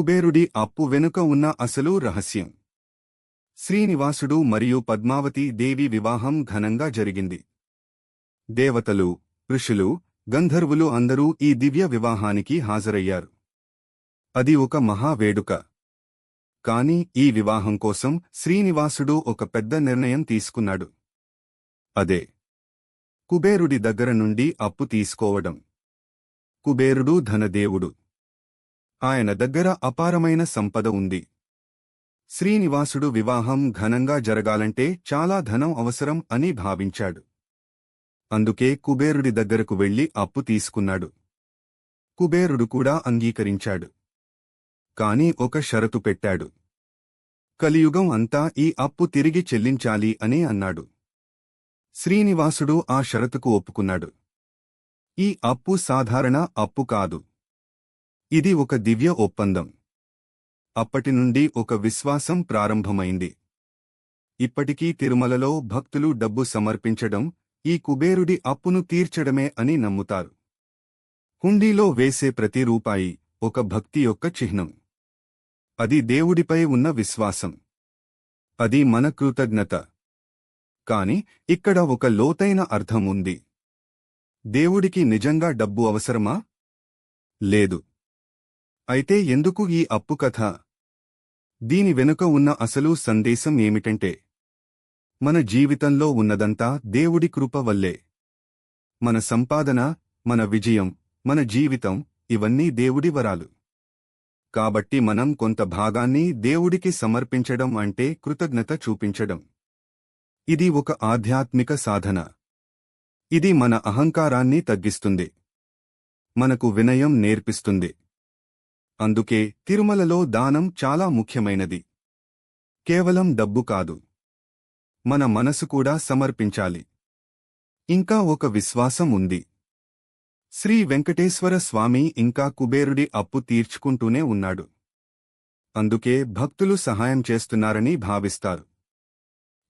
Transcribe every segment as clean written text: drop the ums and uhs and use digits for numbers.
కుబేరుడి అప్పు వెనుక ఉన్న అసలు రహస్యం. శ్రీనివాసుడు మరియు పద్మావతి దేవి వివాహం ఘనంగా జరిగింది. దేవతలు, ఋషులు, గంధర్వులు అందరూ ఈ దివ్య వివాహానికి హాజరయ్యారు. అది ఒక మహావేడుక. కాని ఈ వివాహం కోసం శ్రీనివాసుడు ఒక పెద్ద నిర్ణయం తీసుకున్నాడు. అదే కుబేరుడి దగ్గర నుండి అప్పు తీసుకోవడం. కుబేరుడు ధనదేవుడు. ఆయన దగ్గర అపారమైన సంపద ఉంది. శ్రీనివాసుడు వివాహం ఘనంగా జరగాలంటే చాలా ధనం అవసరం అని భావించాడు. అందుకే కుబేరుడి దగ్గరకు వెళ్లి అప్పు తీసుకున్నాడు. కుబేరుడు కూడా అంగీకరించాడు. కాని ఒక షరతు పెట్టాడు. కలియుగం అంతా ఈ అప్పు తిరిగి చెల్లించాలి అని అన్నాడు. శ్రీనివాసుడు ఆ షరతుకు ఒప్పుకున్నాడు. ఈ అప్పు సాధారణ అప్పు కాదు. ఇది ఒక దివ్య ఒప్పందం. అప్పటినుండి ఒక విశ్వాసం ప్రారంభమైంది. ఇప్పటికీ తిరుమలలో భక్తులు డబ్బు సమర్పించడం ఈ కుబేరుడి అప్పును తీర్చడమే అని నమ్ముతారు. హుండీలో వేసే ప్రతి రూపాయి ఒక భక్తి యొక్క చిహ్నం. అది దేవుడిపై ఉన్న విశ్వాసం. అది మన కృతజ్ఞత. కాని ఇక్కడ ఒక లోతైన అర్థం ఉంది. దేవుడికి నిజంగా డబ్బు అవసరమా? లేదు. అయితే ఎందుకు ఈ అప్పు కథ? దీని వెనుక ఉన్న అసలు సందేశం ఏమిటంటే, మన జీవితంలో ఉన్నదంతా దేవుడి కృప వల్లే. మన సంపాదన, మన విజయం, మన జీవితం ఇవన్నీ దేవుడి వరాలు. కాబట్టి మనం కొంత భాగాన్ని దేవుడికి సమర్పించడం అంటే కృతజ్ఞత చూపించడం. ఇది ఒక ఆధ్యాత్మిక సాధన. ఇది మన అహంకారాన్ని తగ్గిస్తుంది. మనకు వినయం నేర్పిస్తుంది. అందుకే తిరుమలలో దానం చాలా ముఖ్యమైనది. కేవలం డబ్బు కాదు, మన మనసు కూడా సమర్పించాలి. ఇంకా ఒక విశ్వాసం ఉంది. శ్రీ వెంకటేశ్వర స్వామి ఇంకా కుబేరుడి అప్పు తీర్చుకుంటూనే ఉన్నాడు. అందుకే భక్తులు సహాయం చేస్తున్నారని భావిస్తారు.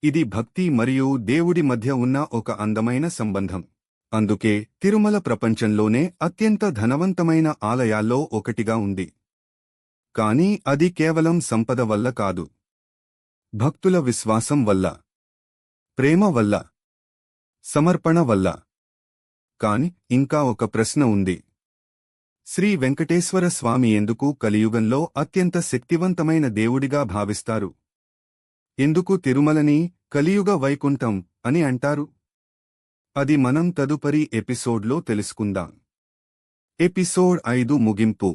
ఇది భక్తి మరియు దేవుడి మధ్య ఉన్న ఒక అందమైన సంబంధం. అందుకే తిరుమల ప్రపంచంలోనే అత్యంత ధనవంతమైన ఆలయాల్లో ఒకటిగా ఉంది. కానీ అది కేవలం సంపద వల్ల కాదు. భక్తుల విశ్వాసం వల్ల, ప్రేమ వల్ల, సమర్పణ వల్ల. కాని ఇంకా ఒక ప్రశ్న ఉంది. శ్రీ వెంకటేశ్వర స్వామి ఎందుకు కలియుగంలో అత్యంత శక్తివంతమైన దేవుడిగా భావిస్తారు? ఎందుకు తిరుమలని కలియుగ వైకుంఠం అని అంటారు? అది మనం తదుపరి ఎపిసోడ్లో తెలుసుకుందాం. ఎపిసోడ్ 5 ముగింపు.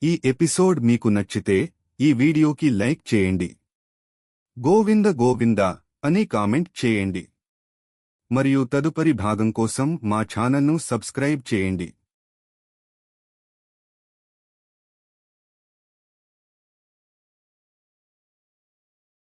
ఈ ఎపిసోడ్ మీకు నచ్చితే ఈ వీడియోకి లైక్ చేయండి. గోవింద గోవింద అని కామెంట్ చేయండి. మరియు తదుపరి భాగం కోసం మా ఛానల్ను సబ్స్క్రైబ్ చేయండి.